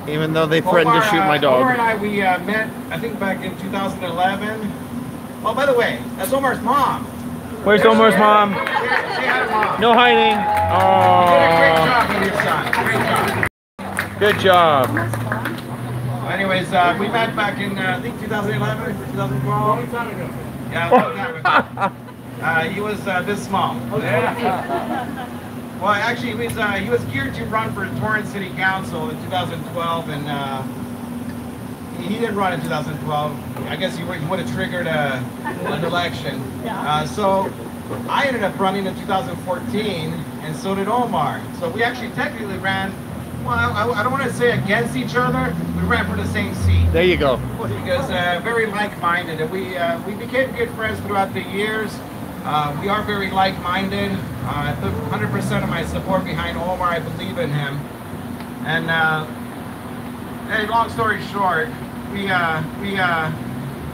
Even though they threatened to shoot my dog. Omar and I, we met, I think, back in 2011. Oh, by the way, that's Omar's mom. Where's Omar's mom? She had a mom. No hiding. You did a great job with your son. Great job. Good job. Anyways, we met back in, I think, 2011 or 2012. Long time ago. Yeah, a long time ago. He was this small. Well, actually, he was geared to run for Torrance City Council in 2012, and he didn't run in 2012. I guess he would have triggered an election. So I ended up running in 2014, and so did Omar. So we actually technically ran. Well, I don't want to say against each other. We ran for the same seat. There you go. Because very like-minded, and we became good friends throughout the years. We are very like-minded. I put 100% of my support behind Omar. I believe in him. And hey, long story short,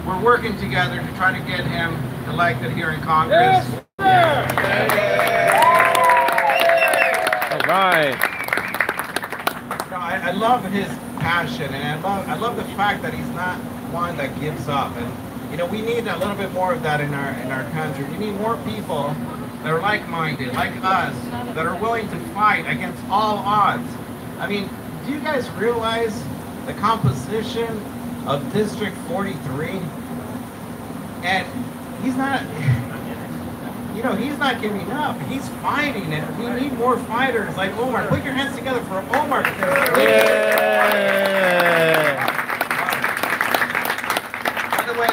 we're working together to try to get him elected here in Congress. Yes, all right. I love his passion, and I love the fact that he's not one that gives up. And you know, we need a little bit more of that in our country. We need more people that are like-minded, like us, that are willing to fight against all odds. I mean, do you guys realize the composition of District 43? And he's not, you know, he's not giving up. He's fighting it. We need more fighters like Omar. Put your hands together for Omar. Yeah. By the way,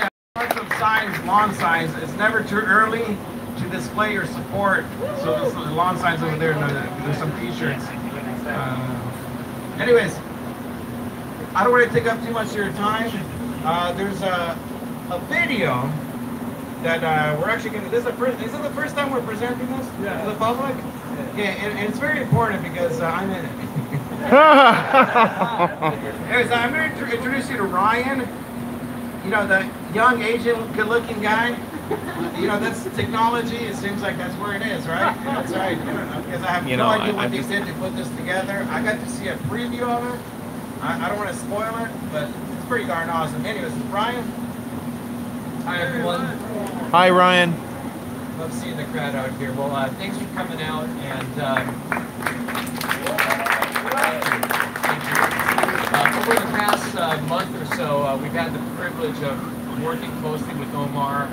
some signs, lawn signs. It's never too early to display your support. So there's the lawn signs over there. There's some T-shirts. Anyways, I don't want to take up too much of your time. There's a video that we're actually going to. This is the first time we're presenting this to the public. Yeah, and it's very important because I'm in it. Anyways, I'm going to introduce you to Ryan. You know, the young, Asian, good-looking guy. You know, that's technology. It seems like that's where it is, right? That's right. Because I have no idea what they did to put this together. I got to see a preview of it. I don't want to spoil it, but it's pretty darn awesome. Anyways, Ryan. Hi, everyone. Hi, Ryan. Love seeing the crowd out here. Well, thanks for coming out, and over the past month or so, we've had the privilege of working closely with Omar.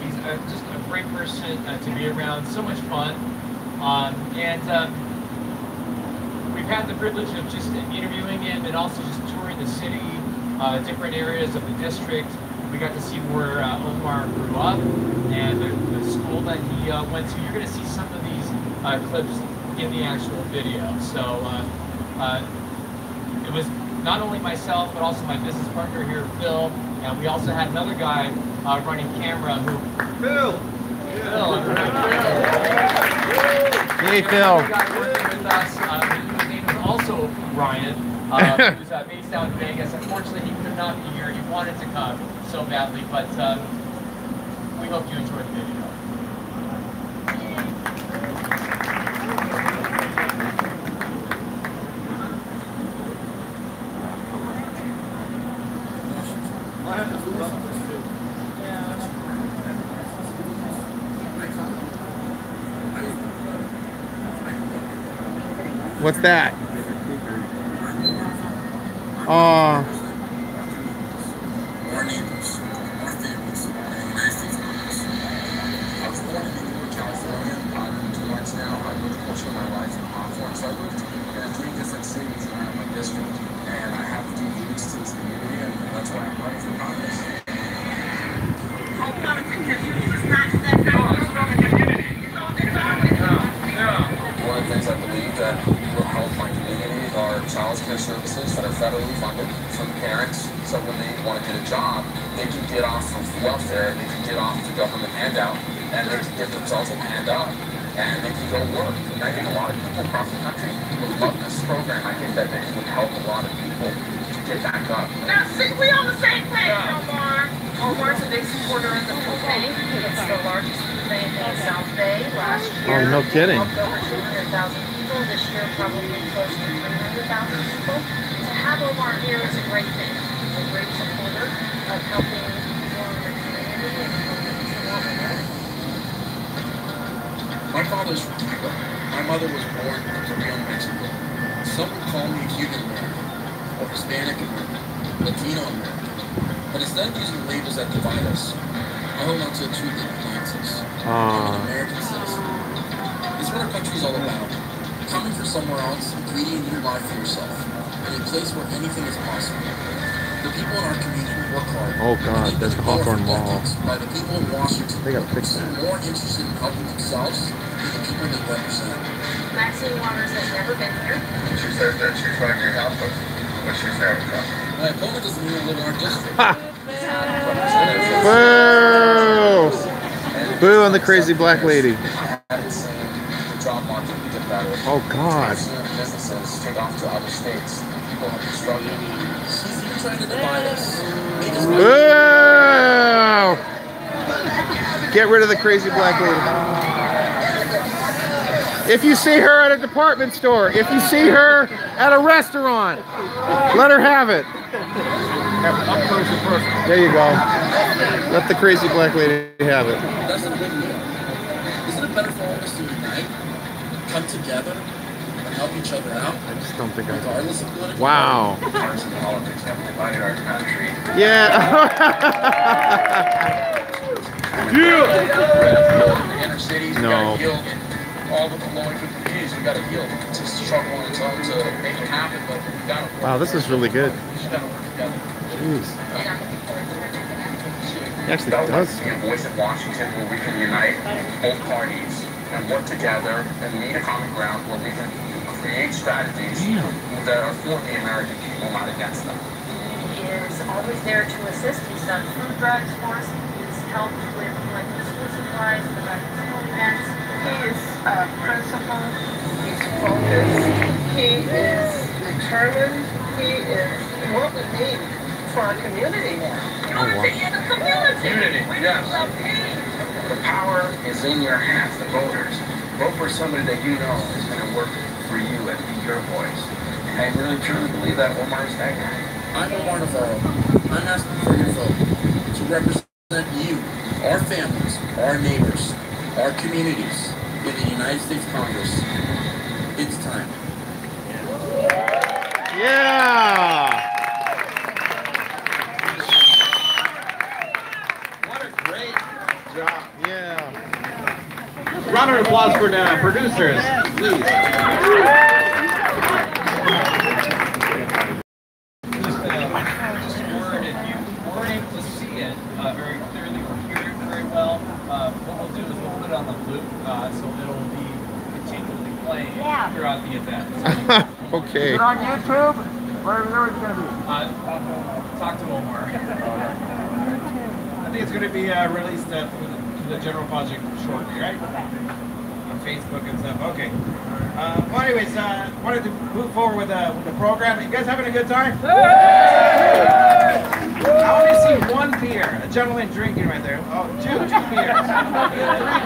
He's just a great person to be around, so much fun. And we've had the privilege of just interviewing him and also just touring the city, different areas of the district. We got to see where Omar grew up and the school that he went to. You're going to see some of these clips in the actual video. So it was not only myself, but also my business partner here, Phil, and we also had another guy running camera who... Phil! Hey, Phil. Another guy working with us, his name is also Ryan, who's based out in Vegas. Unfortunately, he could not be here. He wanted to come so badly, but we hope you enjoy the video. What's that? I was born in California. I'm in Torrance now. I lived most of my life in Hawthorne. So I lived in 3 different cities around my district. And I have to do roots to this community, and that's why I'm running for Congress. One of the things I believe that will help my community are child care services that are federally funded for parents. So when they want to get a job, they can get off of welfare, they can get off the government handout, and they can get themselves a handout, and they can go work. And I think a lot of people across the country would love this program. I think that it would help a lot of people to get back up. Now, see, we on the same page, Omar. Omar's a big supporter of the food bank. It's the largest food bank in the South Bay. Last year, no kidding. Over 200,000 people. This year, probably close to 300,000 people. To have Omar Omar here is a great thing. He's a great supporter of helping people in the community and helping people. My father's from Cuba. My mother was born in Rio, Mexico. Some would call me Cuban American, or Hispanic American, Latino American. But instead of using labels that divide us, I hold on to the truth that unites us. I'm an American citizen. It's what our country's all about. Coming from somewhere else and creating a new life for yourself, in a place where anything is possible. The people in our community work hard. Oh God, there's Hawthorne Mall. By the people in Washington, They gotta fix they're that. more interested in helping themselves than the people they represent. Maxine Waters has never been here. She says that she's running your house, but she's never come. My opponent doesn't even live in our district. Boo! Boo on the crazy black lady. Oh God. Businesses take off to other states. People have been struggling. She's even trying to divide us. Boo! Get rid of the crazy black lady. If you see her at a department store, if you see her at a restaurant, let her have it. Up close and personal. There you go. Let the crazy black lady have it. That's a big deal. Isn't it better for all of us to unite, come together, and help each other out? I just don't think I. Regardless of political. Wow. Partisan politics have divided our country. Yeah. The inner cities, we No. gotta heal all of the low-income communities. We gotta heal. It's a struggle on its own to make it happen, but we gotta work. Wow, this is really good. We just gotta work together. Jeez. He actually That would like does. to be a voice in Washington where we can unite both parties and work together and meet a common ground where we can create strategies that are for the American people, not against them. He is always there to assist. He's done food drives for us. He's helped with like the school supplies, the back-to-school events. He is principled. He's focused. He is determined. He is what we need for our community now. Unity in the community. Yes. The power is in your hands, the voters. Vote for somebody that you know is going to work for you and be your voice. I really truly believe that Omar is that guy. I'm Omar Navarro. I'm asking for your vote to represent you, our families, our neighbors, our communities in the United States Congress. It's time. Yeah. What a great job. Yeah. Round of applause for the producers, please. Just a word, if you weren't able to see it very clearly or hear it very well, what we'll do is we'll put it on the loop, so it'll be continually playing throughout the event. Okay. Is it on YouTube? Where is it going to be? Talk to Omar. I think it's going to be released to the general project shortly, right? On Facebook and stuff. Okay. Well, anyways, wanted to move forward with the program. You guys having a good time? I only see one beer. A gentleman drinking right there. Oh, two beers. 3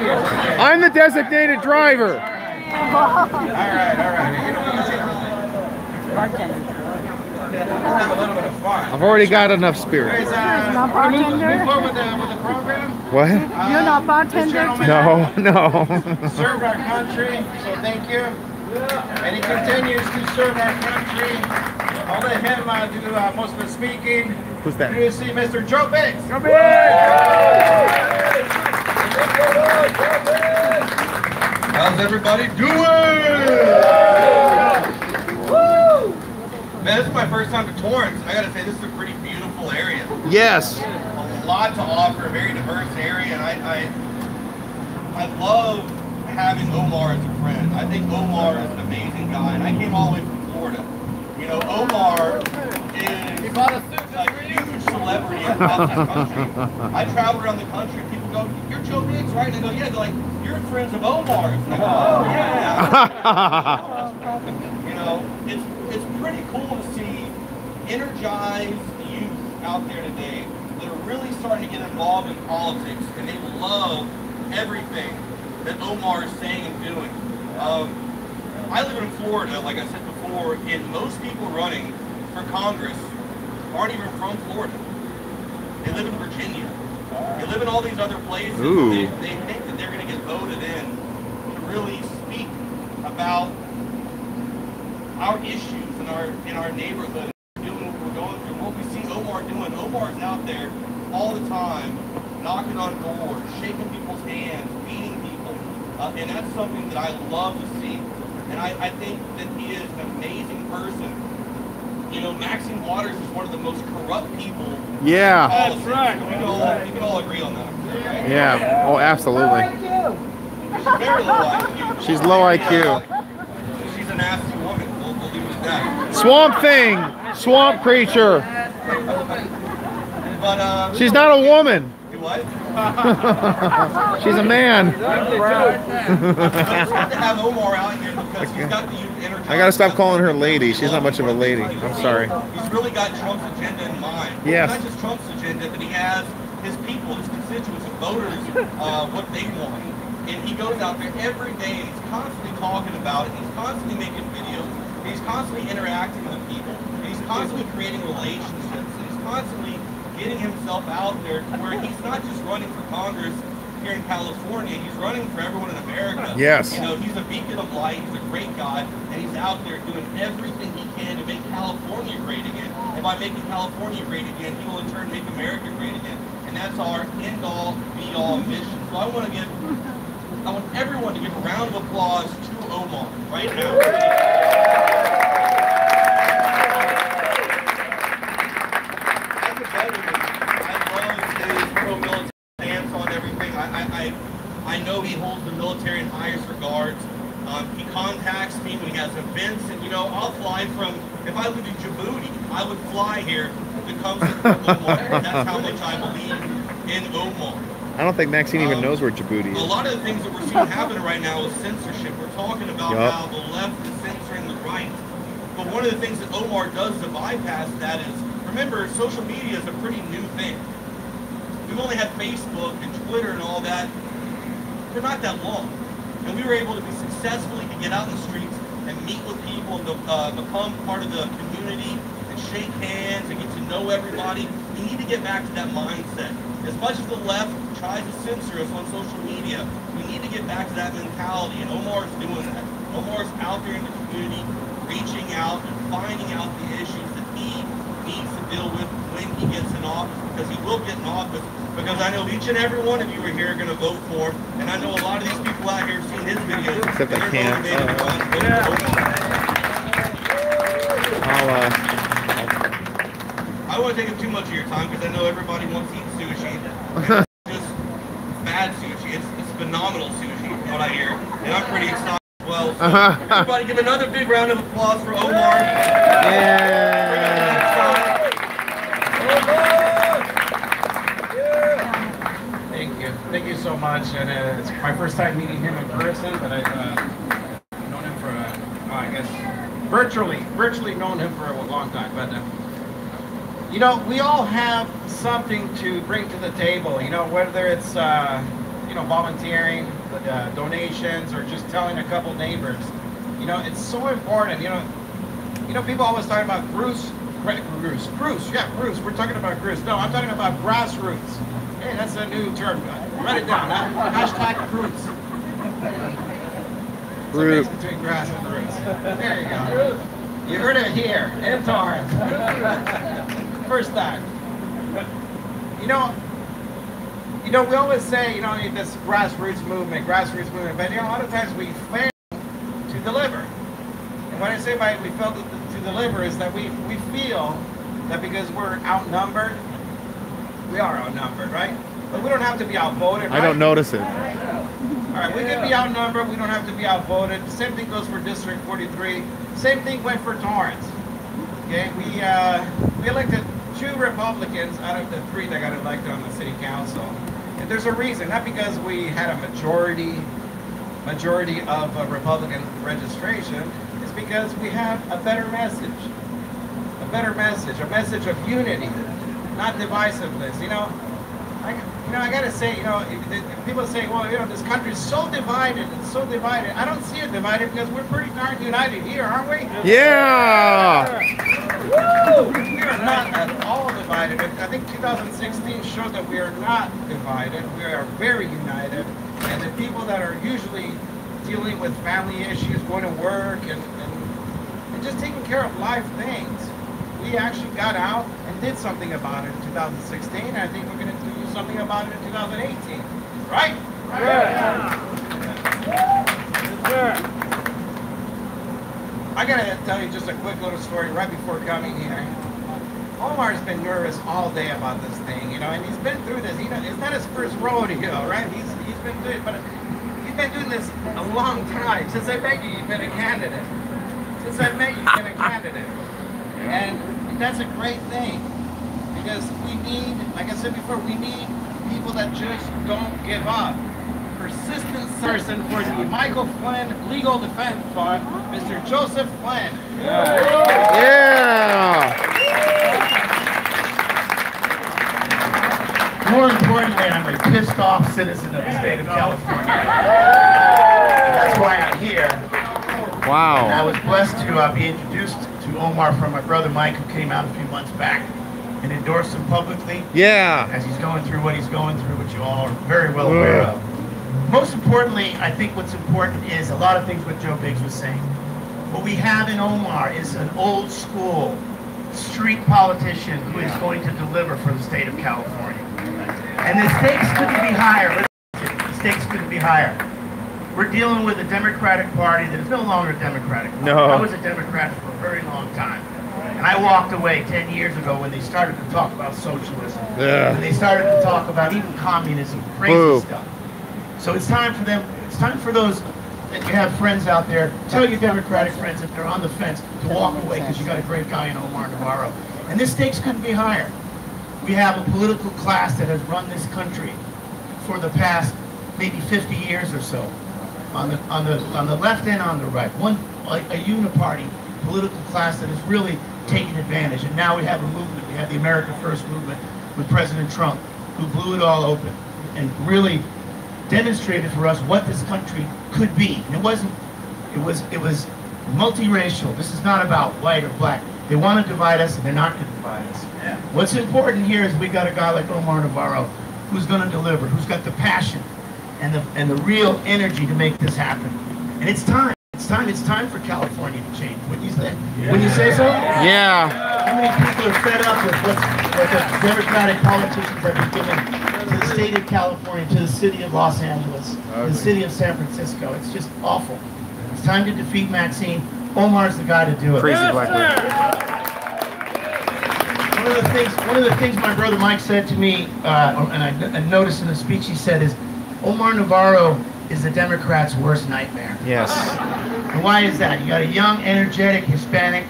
beers. Okay. I'm the designated driver. All right. Let's have a little bit of fun. I've already got enough spirit. Anyways, not wanna move bartender? forward with the program. What? You're not bartender? This No, gentleman no. served our country, so thank you. And he continues to serve our country. I'll let him do most of the speaking. Who's that? Introducing Mr. Joe Biggs. Joe How's everybody doing? Man, this is my first time to Torrance. I gotta say, this is a pretty beautiful area. Yes. A lot to offer, a very diverse area, and I love having Omar as a friend. I think Omar is an amazing guy, and I came all the way from Florida. You know, Omar is a huge celebrity across the country. I travel around the country, people go, "You're Joe Biggs, right?" And I go, "Yeah." They're like, "You're friends of Omar's." And I go, "Oh, yeah." You know, it's pretty cool to see energized youth out there today that are really starting to get involved in politics, and they love everything that Omar is saying and doing. I live in Florida, like I said before, and most people running for Congress aren't even from Florida. They live in Virginia. They live in all these other places. They think that they're going to get voted in to really speak about our issues in our neighborhood, doing what we're going through, what we see Omar doing. Omar's out there all the time, knocking on doors, shaking people's hands, feeding people, and that's something that I love to see. And I think that he is an amazing person. You know, Maxine Waters is one of the most corrupt people. Yeah. That's right. We can all agree on that. Right? Yeah. Oh, absolutely. She's very low IQ. She's low IQ. She's a nasty woman. We'll leave it at that. Swamp thing. Swamp creature. But she's not a woman. What? She's a man. It's good to have Omar out here because he's got the energy. I gotta stop calling her lady. She's not much of a lady. I'm sorry. He's really got Trump's agenda in mind. Yes. Not just Trump's agenda, but he has his people, his constituents, and voters, what they want. And he goes out there every day and he's constantly talking about it. He's constantly making videos. He's constantly interacting with people. He's constantly creating relationships. He's constantly getting himself out there to where he's not just running for Congress here in California, he's running for everyone in America. Yes. You know, he's a beacon of light, he's a great guy, and he's out there doing everything he can to make California great again. And by making California great again, he will in turn make America great again. And that's our end-all, be-all mission. So I want everyone to give a round of applause to Omar right now. I know he holds the military in highest regards. He contacts me when he has events, and you know, I'll fly from, if I live in Djibouti, I would fly here to come support Omar. That's how much I believe in Omar. I don't think Maxine even knows where Djibouti is. A lot of the things that we're seeing happen right now is censorship. We're talking about how the left is censoring the right. But one of the things that Omar does to bypass that is, remember, social media is a pretty new thing. We've only had Facebook and Twitter and all that for not that long. And we were able to be successfully to get out in the streets and meet with people and become part of the community and shake hands and get to know everybody. We need to get back to that mindset. As much as the left tries to censor us on social media, we need to get back to that mentality, and Omar's doing that. Omar's out there in the community, reaching out and finding out the issues that he needs to deal with when he gets in office, because he will get in office, because I know each and every one of you are here going to vote for him, and I know a lot of these people out here have seen his videos, except and I they're can't. motivated to go out and vote for Omar. I don't want to take up too much of your time because I know everybody wants to eat sushi. Just bad sushi. It's phenomenal sushi, from what I hear. And I'm pretty excited as well. So everybody give another big round of applause for Omar. Thank you. Thank you so much. And it's my first time meeting him in person, but I've known him for, I guess, virtually known him for a long time. But you know, we all have something to bring to the table, you know, whether it's, you know, volunteering, donations, or just telling a couple neighbors. You know, it's so important, you know, people always talk about Bruce. We're talking about Bruce. No, I'm talking about grassroots. Hey, that's a new term. Write it down, huh? Hashtag roots. Root. Between grass and roots. There you go. You heard it here in Torrance. First time. You know, we always say, you know, this grassroots movement, but you know, a lot of times we fail to deliver. And what I say by we fail to deliver is that we feel that because we're outnumbered, we are outnumbered, right? But we don't have to be outvoted, right? I don't notice it. All right, we can be outnumbered, we don't have to be outvoted. Same thing goes for District 43. Same thing went for Torrance. Okay, we elected 2 Republicans out of the 3 that got elected on the city council. And there's a reason, not because we had a majority of Republican registration. It's because we have a better message. A message of unity, not divisiveness. You know, I gotta say, if people say, well, this country is so divided, it's so divided. I don't see it divided because we're pretty darn united here, aren't we? Yeah! Woo! We are not at all divided. I think 2016 showed that we are not divided. We are very united. And the people that are usually dealing with family issues, going to work, and just taking care of life things, we actually got out and did something about it in 2016. And I think we're going to do something about it in 2018. Right? Yeah. I gotta tell you just a quick little story right before coming here. Omar's been nervous all day about this thing, and he's been through this. It's not his first rodeo, right? He's been doing, but he's been doing this a long time. Since I met you, you've been a candidate. Since I met you, you've been a candidate, and that's a great thing because we need, like I said before, we need people that just don't give up. Persistent person for the Michael Flynn Legal Defense Fund, Mr. Joseph Flynn. Yeah! More importantly, I'm a pissed off citizen of the state of California. That's why I'm here. Wow. And I was blessed to be introduced to Omar from my brother Mike, who came out a few months back and endorsed him publicly. Yeah. As he's going through what he's going through, which you all are very well aware of. Most importantly, I think what's important is a lot of things what Joe Biggs was saying. What we have in Omar is an old school street politician who is going to deliver for the state of California. And the stakes couldn't be higher. The stakes couldn't be higher. We're dealing with a Democratic Party that is no longer a Democratic Party. No. I was a Democrat for a very long time. And I walked away 10 years ago when they started to talk about socialism. Yeah. When they started to talk about even communism, crazy stuff. So it's time for them, it's time for those that you have friends out there, tell your Democratic friends if they're on the fence to walk away because you got a great guy in Omar Navarro. And this stakes couldn't be higher. We have a political class that has run this country for the past maybe 50 years or so. On the left and on the right. A uniparty political class that has really taken advantage. And now we have a movement. We have the America First movement with President Trump, who blew it all open and really demonstrated for us what this country could be. And it was multiracial. This is not about white or black. They want to divide us, and they're not going to divide us. Yeah. What's important here is we got a guy like Omar Navarro who's going to deliver, who's got the passion and the real energy to make this happen. And it's time. It's time for California to change. Wouldn't you say? Yeah. Wouldn't you say so? Yeah. How many people are fed up with what the Democratic politicians have been giving to the state of California, to the city of Los Angeles, to the city of San Francisco? It's just awful. It's time to defeat Maxine. Omar's the guy to do it. Crazy black man. One of the things my brother Mike said to me, and I noticed in the speech he said, is Omar Navarro is the Democrats' worst nightmare. Yes. And why is that? You got a young, energetic Hispanic,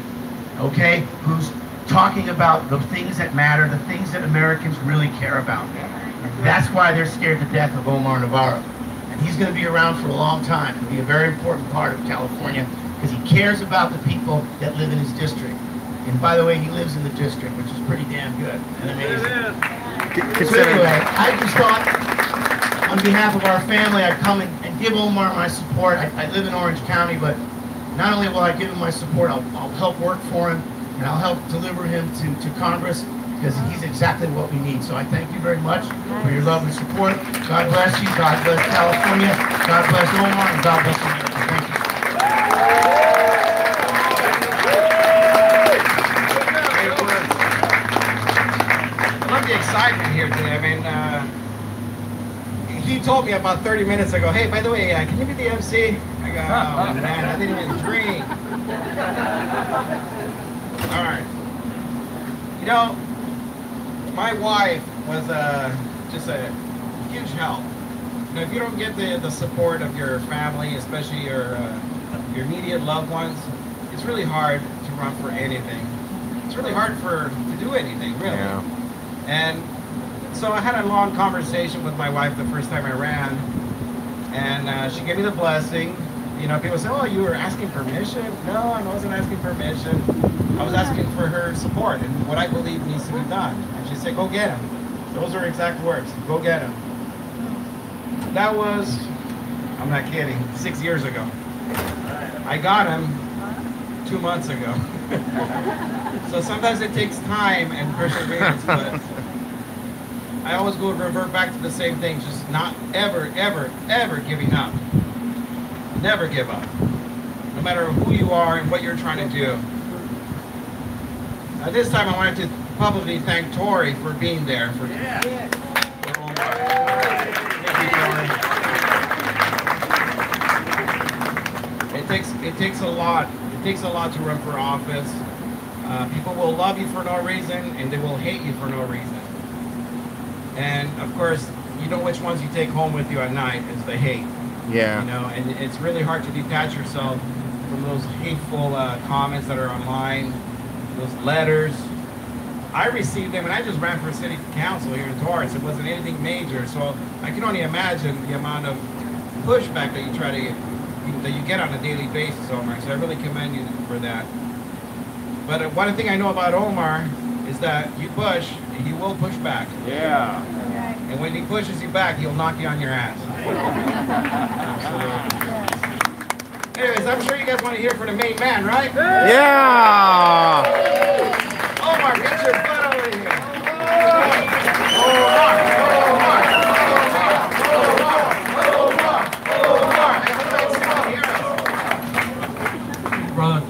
okay, who's talking about the things that matter, the things that Americans really care about. And that's why they're scared to death of Omar Navarro. And he's going to be around for a long time. He'll be a very important part of California because he cares about the people that live in his district. And by the way, he lives in the district, which is pretty damn good and amazing. So anyway, I just thought, on behalf of our family, I'd come and give Omar my support. I live in Orange County, but not only will I give him my support, I'll help work for him, and I'll help deliver him to Congress, because he's exactly what we need. So I thank you very much for your love and support. God bless you. God bless California. God bless Omar, and God bless America. Thank you. I love the excitement here today. I mean, he told me about 30 minutes ago, hey, by the way, can you be the MC? I go, oh man, I didn't even dream. All right. You know, my wife was just a huge help. You know, if you don't get the support of your family, especially your immediate loved ones, it's really hard to run for anything. It's really hard to do anything, really. Yeah. And so I had a long conversation with my wife the first time I ran, and she gave me the blessing. You know, people say, oh, you were asking permission? No, I wasn't asking permission. I was asking for her support and what I believe needs to be done. And she said, go get him. Those are exact words. Go get them. That was, I'm not kidding, 6 years ago. I got him 2 months ago. So sometimes it takes time and perseverance, but I always go revert back to the same thing, just not ever, ever, ever giving up. Never give up. No matter who you are and what you're trying to do. This time I wanted to publicly thank Tori for being there for Omar. Thank you, Tori. It takes a lot. It takes a lot to run for office. People will love you for no reason, and they will hate you for no reason. And of course, you know which ones you take home with you at night is the hate. Yeah. You know, and it's really hard to detach yourself from those hateful comments that are online, those letters. I received them, and I just ran for city council here in Torrance. It wasn't anything major, so I can only imagine the amount of pushback that you get on a daily basis, Omar. So I really commend you for that. But one thing I know about Omar is that you push, and he will push back. Yeah. And when he pushes you back, he'll knock you on your ass. Absolutely. Anyways, I'm sure you guys want to hear from the main man, right? Yeah. Omar, get your butt over here. Brother.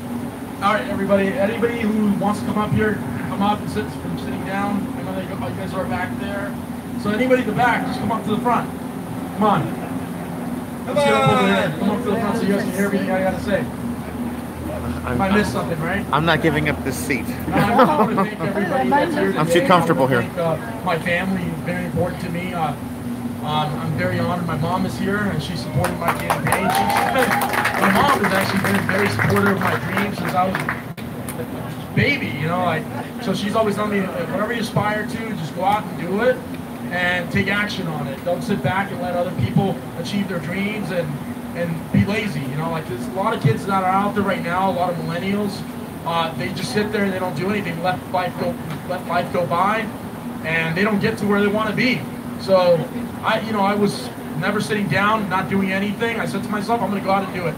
All right, everybody. Anybody who wants to come up here, come up and sit from sitting down. I know that you guys are back there. So anybody in the back, just come up to the front. Come on. Let's get up over there. Come up to the front so you guys can hear everything I got to say. If I missed something, right? I'm not giving up this seat. No, I want to thank everybody that's here today. I'm too comfortable here. My family is very important to me. I'm very honored. My mom is here, and she's supporting my campaign. My mom has actually been very supportive of my dreams since I was a baby, you know. So she's always telling me, whatever you aspire to, just go out and do it, and take action on it. Don't sit back and let other people achieve their dreams and be lazy, you know. Like, there's a lot of kids that are out there right now, a lot of millennials. They just sit there and they don't do anything, let life go by, and they don't get to where they want to be. So I was never sitting down, not doing anything. I said to myself, I'm going to go out and do it.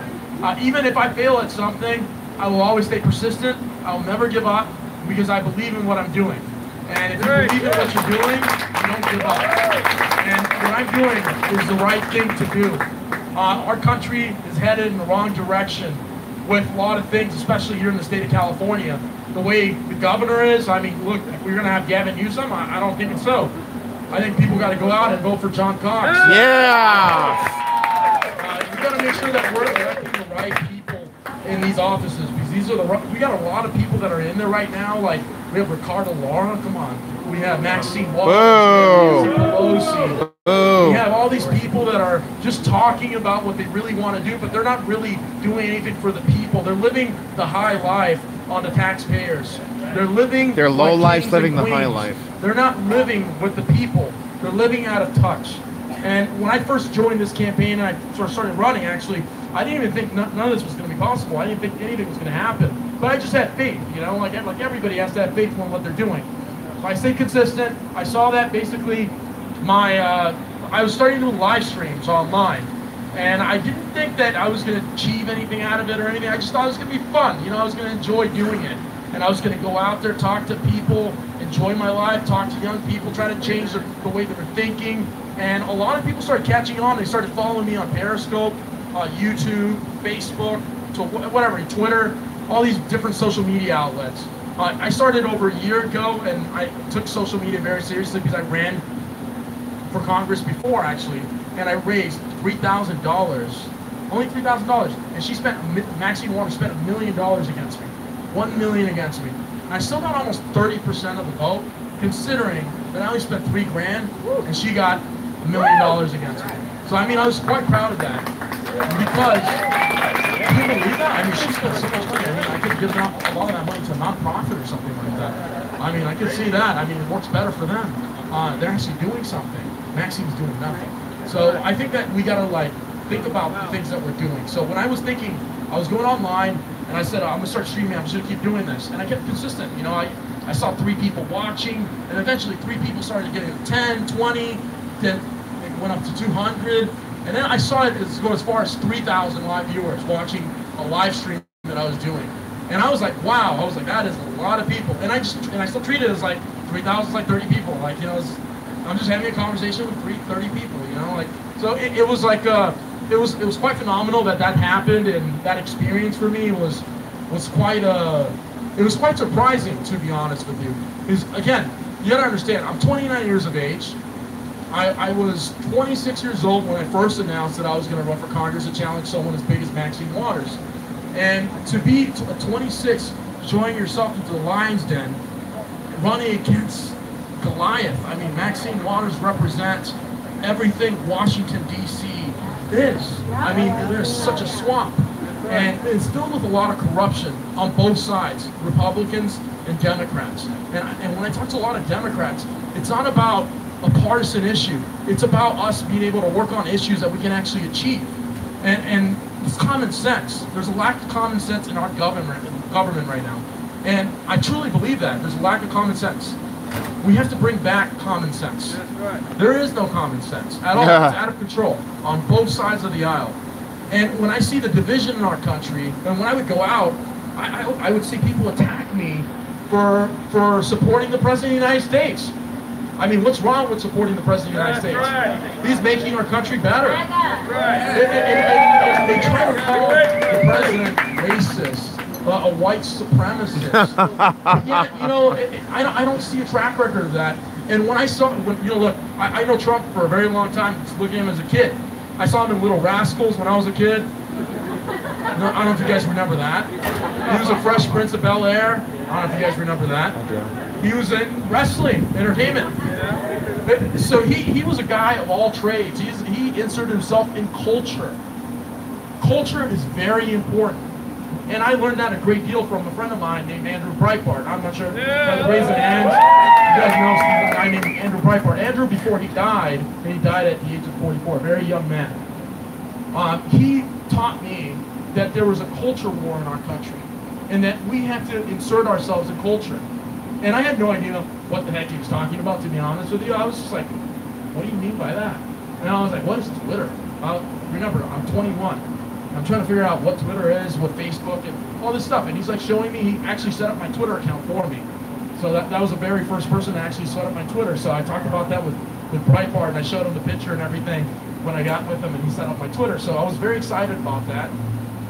Even if I fail at something, I will always stay persistent. I'll never give up because I believe in what I'm doing. And if you believe in what you're doing, you don't give up. And what I'm doing is the right thing to do. Our country is headed in the wrong direction with a lot of things, especially here in the state of California. The way the governor is, I mean, look, if we're going to have Gavin Newsom, I don't think it's so. I think people got to go out and vote for John Cox. Yeah. We got to make sure that we're electing the right people in these offices, because these are we got a lot of people that are in there right now. Like, we have Ricardo Lara, come on. We have Maxine Waters, Pelosi. We have all these people that are just talking about what they really want to do, but they're not really doing anything for the people. They're living the high life on the taxpayers. They're living their low lives, living the queens. high life. They're not living with the people. They're living out of touch. And when I first joined this campaign and I sort of started running, actually, I didn't even think none of this was going to be possible. I didn't think anything was going to happen. But I just had faith, you know, like everybody has to have faith in what they're doing. So I stayed consistent. I saw that basically I was starting to do live streams online. And I didn't think that I was going to achieve anything out of it or anything. I just thought it was going to be fun. You know, I was going to enjoy doing it. And I was going to go out there, talk to people, enjoy my life, talk to young people, try to change the way they were thinking. And a lot of people started catching on. They started following me on Periscope, YouTube, Facebook, whatever, Twitter, all these different social media outlets. I started over a year ago, and I took social media very seriously because I ran for Congress before, actually, and I raised $3,000, only $3,000. And Maxine Waters spent $1 million against me. $1 million against me. And I still got almost 30% of the vote, considering that I only spent $3,000 and she got $1 million against me. So I mean, I was quite proud of that. Because, can you believe that? I mean, she spent so much money. I mean, I could have given out a lot of that money to a nonprofit or something like that. I mean, I could see that. I mean, it works better for them. They're actually doing something. Maxine's doing nothing. So I think that we gotta think about the things that we're doing. So when I was thinking, I was going online, and I said, I'm going to start streaming, I'm just going to keep doing this. And I kept consistent. You know, I I saw 3 people watching, and eventually 3 people started getting 10, 20, then it went up to 200, and then I saw it go as far as 3,000 live viewers watching a live stream that I was doing. And I was like, wow, I was like, that is a lot of people. And I still treat it as like 3,000 is like 30 people. Like, you know, I'm just having a conversation with 30 people, you know, like, so it was like, it was quite phenomenal that happened, and that experience for me was quite it was quite surprising, to be honest with you. Because again, you gotta understand, I'm 29 years of age. I was 26 years old when I first announced that I was going to run for Congress to challenge someone as big as Maxine Waters. And to be 26, joining yourself into the lion's den, running against Goliath. I mean, Maxine Waters represents everything Washington, D.C. is. I mean, there's such a swamp. And it's filled with a lot of corruption on both sides, Republicans and Democrats. And when I talk to a lot of Democrats, it's not about a partisan issue. It's about us being able to work on issues that we can actually achieve. And it's common sense. There's a lack of common sense in our government right now. And I truly believe that. There's a lack of common sense. We have to bring back common sense. That's right. There is no common sense at all. It's out of control on both sides of the aisle. And when I see the division in our country, and when I would go out, I would see people attack me for supporting the President of the United States. I mean, what's wrong with supporting the President of the United States? Right. He's making our country better. Right. And they try to call the President racist, a white supremacist. Yeah, you know, I don't see a track record of that. And when I saw, you know, look, I know Trump for a very long time, looking at him as a kid. I saw him in Little Rascals when I was a kid. I don't know if you guys remember that. He was a Fresh Prince of Bel-Air. I don't know if you guys remember that. He was in wrestling, entertainment. So he was a guy of all trades. He inserted himself in culture. Culture is very important. And I learned that a great deal from a friend of mine named Andrew Breitbart. I'm not sure if you guys raise a hand. You guys know a guy named Andrew Breitbart. Andrew, before he died, and he died at the age of 44, a very young man, he taught me that there was a culture war in our country, and that we have to insert ourselves in culture. And I had no idea what the heck he was talking about, to be honest with you. I was just like, what do you mean by that? And I was like, what is Twitter? Remember, I'm 21. I'm trying to figure out what Twitter is, what Facebook, and all this stuff. And he's like showing me, he actually set up my Twitter account for me. So that was the very first person to actually set up my Twitter. So I talked about that with Breitbart, and I showed him the picture and everything when I got with him, and he set up my Twitter. So I was very excited about that.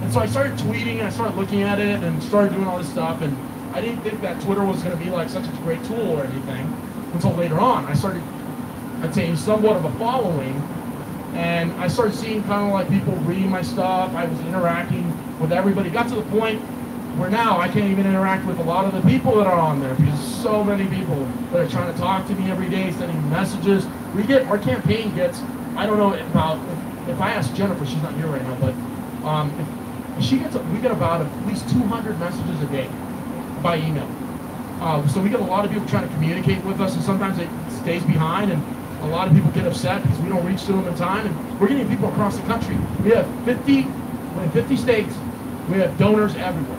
And so I started tweeting, and I started looking at it, and started doing all this stuff. And I didn't think that Twitter was going to be like such a great tool or anything until later on. I started attaining somewhat of a following, and I started seeing kind of like people reading my stuff. I was interacting with everybody. It got to the point where now I can't even interact with a lot of the people that are on there, because so many people that are trying to talk to me every day, sending messages. Our campaign gets, I don't know about, if I ask Jennifer, she's not here right now, but we get about at least 200 messages a day by email. So we get a lot of people trying to communicate with us, and sometimes it stays behind, and a lot of people get upset because we don't reach to them in time. And we're getting people across the country. We have 50 states. We have donors everywhere.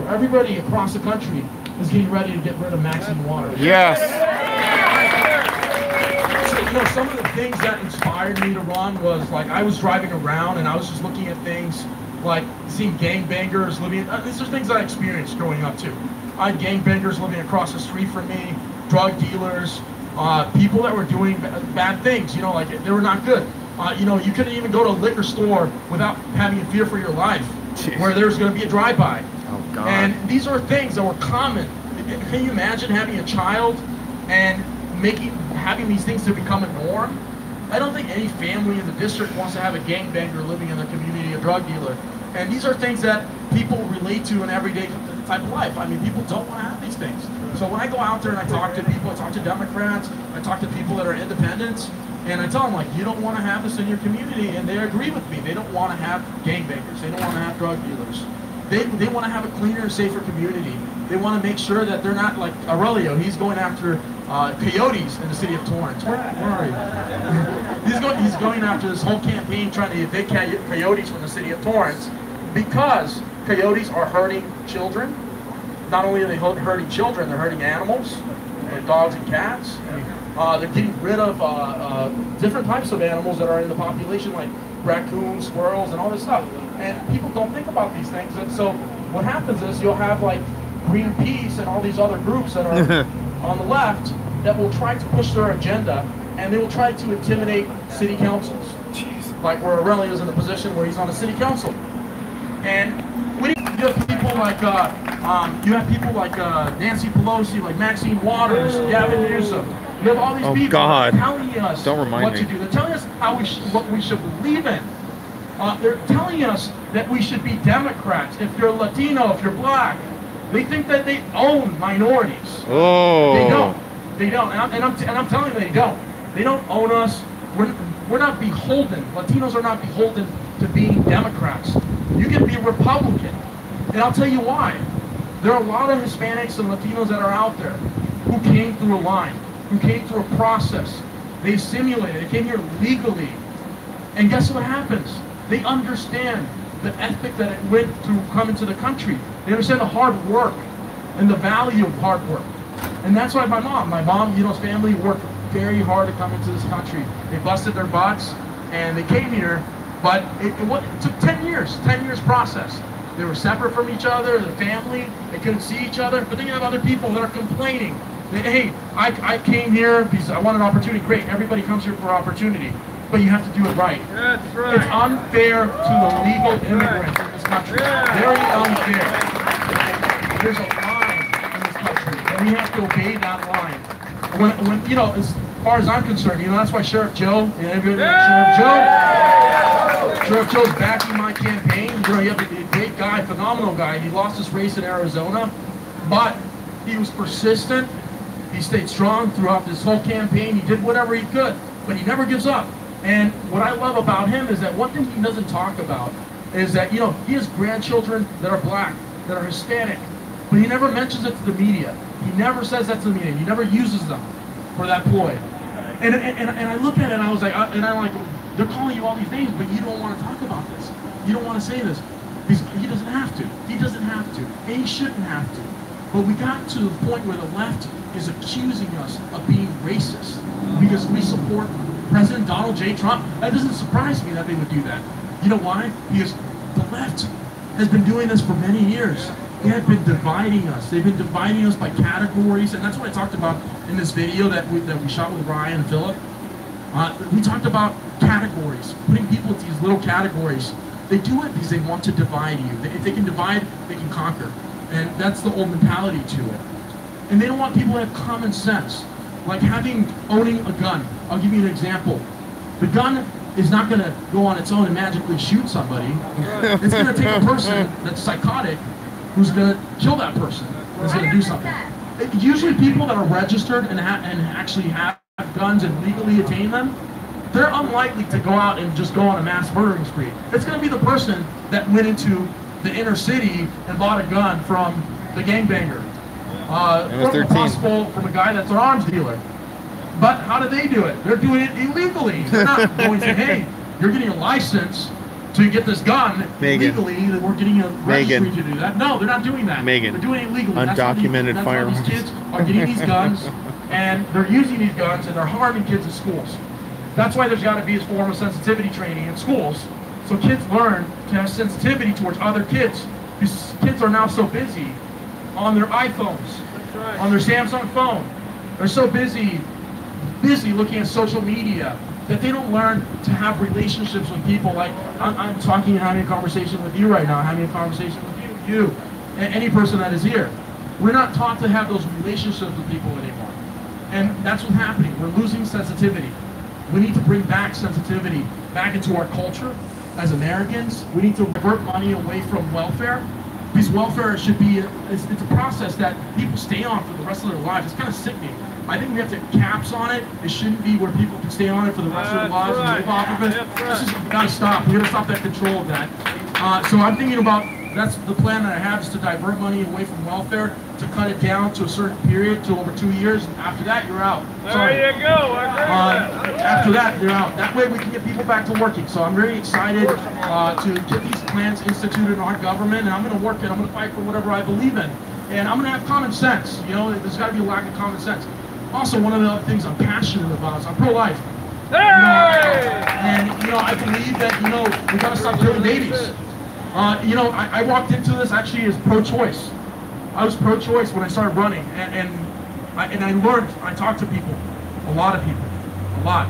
Everybody across the country is getting ready to get rid of Maxine Waters. Yes. So, you know, some of the things that inspired me to run was, like, I was driving around and I was just looking at things like seeing gangbangers living. These are things that I experienced growing up too. I had gangbangers living across the street from me, drug dealers, people that were doing bad things. You know, like they were not good. You know, you couldn't even go to a liquor store without having a fear for your life, where there's going to be a drive-by. Oh God! And these are things that were common. Can you imagine having a child and having these things to become a norm? I don't think any family in the district wants to have a gangbanger living in their community, a drug dealer. And these are things that people relate to in everyday type of life. I mean, people don't want to have these things. So when I go out there and I talk to people, I talk to Democrats, I talk to people that are independents, and I tell them, like, you don't want to have this in your community, and they agree with me. They don't want to have gangbangers. They don't want to have drug dealers. They want to have a cleaner and safer community. They want to make sure that they're not like Aurelio. He's going after coyotes in the city of Torrance. Where are you? He's going after this whole campaign trying to evict coyotes from the city of Torrance, because coyotes are hurting children, not only are they hurting children, they're hurting animals, and dogs and cats. They're getting rid of different types of animals that are in the population, like raccoons, squirrels, and all this stuff. And people don't think about these things. And so what happens is you'll have like Greenpeace and all these other groups that are on the left that will try to push their agenda, and they will try to intimidate city councils. Like where Aurelio's in the position where he's on the city council. And you have people like Nancy Pelosi, like Maxine Waters, Gavin Newsom. You have all these people telling us what to do. They're telling us what we should believe in. They're telling us that we should be Democrats. If you're Latino, if you're black, they think that they own minorities. Oh. They don't. They don't. And I'm telling you, they don't. They don't own us. We're not beholden. Latinos are not beholden to being Democrats. You can be Republican. And I'll tell you why. There are a lot of Hispanics and Latinos that are out there who came through a line, who came through a process. They simulated. They came here legally. And guess what happens? They understand the ethic that it went through coming to the country. They understand the hard work and the value of hard work. And that's why my mom, you know, his family worked very hard to come into this country. They busted their butts and they came here, but it took 10 years process. They were separate from each other, the family, they couldn't see each other, but then you have other people that are complaining. That, hey, I came here because I want an opportunity. Great, everybody comes here for opportunity, but you have to do it right. That's right. It's unfair to the legal immigrants in this country. Very unfair. There's a line in this country, and we have to obey that line. When you know, as far as I'm concerned, you know, that's why Sheriff Joe, Sheriff Joe's backing my campaign. You know, you have a great guy, phenomenal guy. He lost his race in Arizona, but he was persistent. He stayed strong throughout this whole campaign. He did whatever he could, but he never gives up. And what I love about him is that one thing he doesn't talk about is that, you know, he has grandchildren that are black, that are Hispanic, but he never mentions it to the media. He never says that to the media. He never uses them for that ploy. And I look at it and I was like, they're calling you all these names, but you don't want to talk about this. You don't want to say this. Because he doesn't have to. He doesn't have to. And he shouldn't have to. But we got to the point where the left is accusing us of being racist because we support President Donald J. Trump. That doesn't surprise me that they would do that. You know why? Because the left has been doing this for many years. They have been dividing us. They've been dividing us by categories, and that's what I talked about in this video that we shot with Ryan and Philip. We talked about categories, putting people into these little categories. They do it because they want to divide you. If they can divide, they can conquer. And that's the old mentality to it. And they don't want people to have common sense. Like owning a gun. I'll give you an example. The gun is not going to go on its own and magically shoot somebody. It's going to take a person that's psychotic who's going to kill that person. It's going to do something. Usually people that are registered and actually have guns and legally attain them, they're unlikely to go out and just go on a mass murdering spree. It's going to be the person that went into the inner city and bought a gun from the gangbanger. From a guy that's an arms dealer. But how do they do it? They're doing it illegally. They're not going to, hey, you're getting a license to get this gun legally, that we're getting a registry to do that. No, they're not doing that. They're doing it illegally. Undocumented firearms. These kids are getting these guns, and they're using these guns, and they're harming kids in schools. That's why there's got to be a form of sensitivity training in schools, so kids learn to have sensitivity towards other kids. These kids are now so busy on their iPhones, on their Samsung phone. They're so busy looking at social media that they don't learn to have relationships with people. Like I'm talking and having a conversation with you right now, having a conversation with you, and any person that is here. We're not taught to have those relationships with people anymore. And that's what's happening. We're losing sensitivity. We need to bring back sensitivity back into our culture as Americans. We need to divert money away from welfare. Because welfare should be, it's a process that people stay on for the rest of their lives. It's kind of sickening. I think we have to caps on it. It shouldn't be where people can stay on it for the rest of their lives and live off of it. This is, we gotta stop. We gotta stop that control of that. So I'm thinking about, that's the plan that I have, is to divert money away from welfare, to cut it down to a certain period, to over 2 years, and after that, you're out. There you go. After that, you're out. That way we can get people back to working. So I'm very excited to get these plans instituted in our government, and I'm going to work it. I'm going to fight for whatever I believe in. And I'm gonna have common sense. You know, there's gotta be a lack of common sense. Also, one of the other things I'm passionate about is I'm pro-life. Hey! And you know, I believe that, you know, we gotta stop killing babies. You know, I walked into this actually as pro-choice. I was pro-choice when I started running, and I learned. I talked to people, a lot of people, a lot,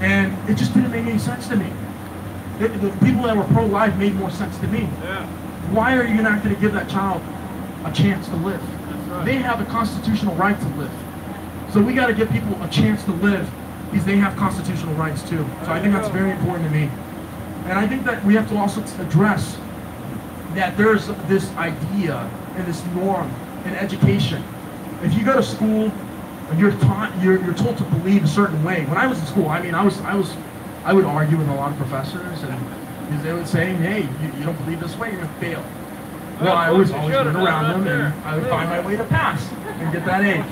and it just didn't make any sense to me. The people that were pro-life made more sense to me. Yeah. Why are you not going to give that child a chance to live? Right. They have a constitutional right to live. So we got to give people a chance to live because they have constitutional rights too. So I think that's very important to me. And I think that we have to also address that there's this idea and this norm in education. If you go to school and you're taught, you're told to believe a certain way. When I was in school, I mean, I would argue with a lot of professors, and because they would say, hey, you don't believe this way, you're gonna fail. Well, I was always went around them, and I would find my way to pass and get that A.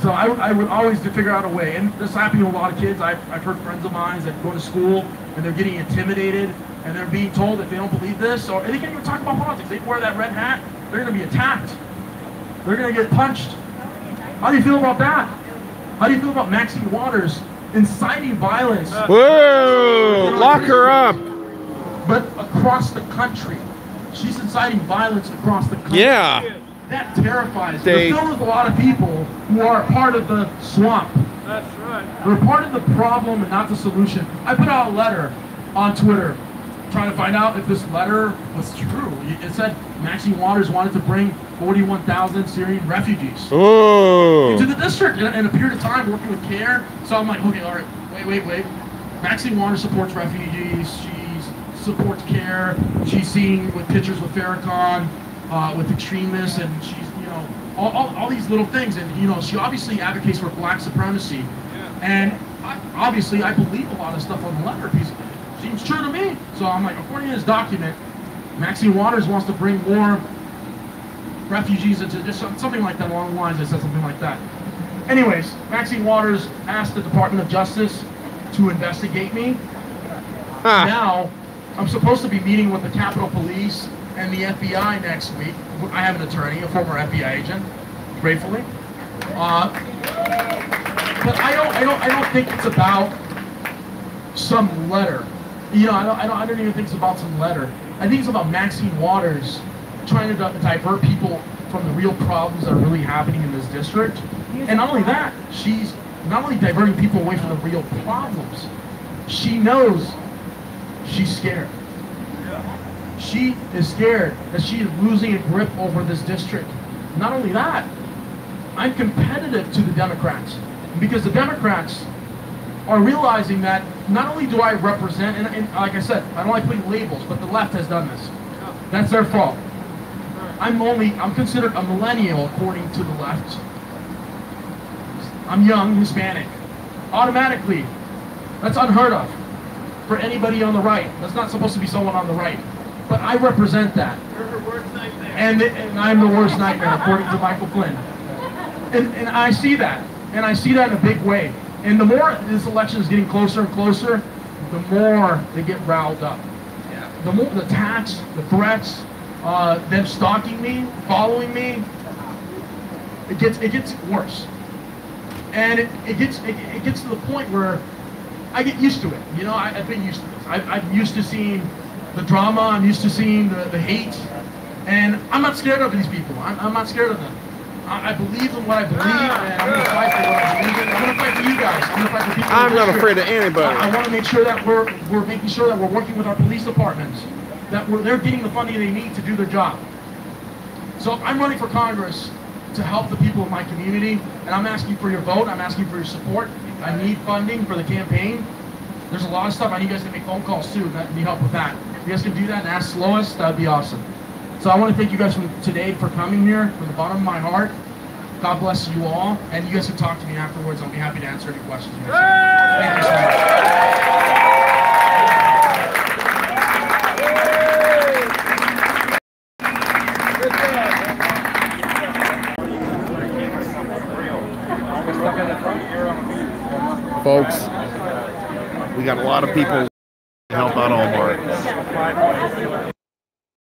So I would always figure out a way, and this happened to a lot of kids. I've heard friends of mine that go to school and they're getting intimidated, and they're being told that they don't believe this, or they can't even talk about politics. They wear that red hat, they're gonna be attacked. They're gonna get punched. How do you feel about that? How do you feel about Maxine Waters inciting violence? Whoa! Lock her up. But across the country. She's inciting violence across the country. Yeah. That terrifies me. We're filled with a lot of people who are part of the swamp. That's right. They're part of the problem and not the solution. I put out a letter on Twitter trying to find out if this letter was true. It said Maxine Waters wanted to bring 41,000 Syrian refugees into the district in a period of time, working with CARE. So I'm like, okay, all right, wait. Maxine Waters supports refugees. She supports CARE. She's seen with pictures with Farrakhan, with extremists, and she's, you know, all these little things. And, you know, she obviously advocates for black supremacy. Yeah. And obviously I believe a lot of stuff on the letter because it seems true to me. So I'm like, according to this document, Maxine Waters wants to bring more refugees into just something like that along the lines. I said something like that. Anyways, Maxine Waters asked the Department of Justice to investigate me. Now, I'm supposed to be meeting with the Capitol Police and the FBI next week. I have an attorney, a former FBI agent, gratefully. But I don't think it's about some letter. You know, I don't even think it's about some letter. I think it's about Maxine Waters trying to divert people from the real problems that are really happening in this district. And not only that, she's not only diverting people away from the real problems, she knows she's scared. She is scared that she is losing a grip over this district. Not only that, I'm competitive to the Democrats because the Democrats are realizing that not only do I represent, and like I said, I don't like putting labels, but the left has done this. That's their fault. I'm considered a millennial according to the left. I'm young, Hispanic. Automatically, that's unheard of for anybody on the right. That's not supposed to be someone on the right. But I represent that. You're her worst nightmare. And I'm the worst nightmare, according to Michael Flynn. And I see that. And I see that in a big way. And the more this election is getting closer and closer, the more they get riled up. The more the attacks, the threats, them stalking me, following me, it gets worse. And it gets to the point where I get used to it. You know, I've been used to this. I'm used to seeing the drama. I'm used to seeing the hate. And I'm not scared of these people. I'm not scared of them. I believe in what I believe, and I'm going to fight for what I believe in. I'm going to fight for you guys. I'm going to fight for people. I'm not afraid of anybody. I want to make sure that we're making sure that we're working with our police departments, that they're getting the funding they need to do their job. So I'm running for Congress to help the people of my community, and I'm asking for your vote. I'm asking for your support. I need funding for the campaign. There's a lot of stuff. I need you guys to make phone calls too. I need help with that. If you guys can do that and ask Lois, that would be awesome. So I want to thank you guys from today for coming here from the bottom of my heart. God bless you all, and you guys can talk to me afterwards. I'll be happy to answer any questions you guys have. Thank you so much. Folks, we got a lot of people to help out Omar.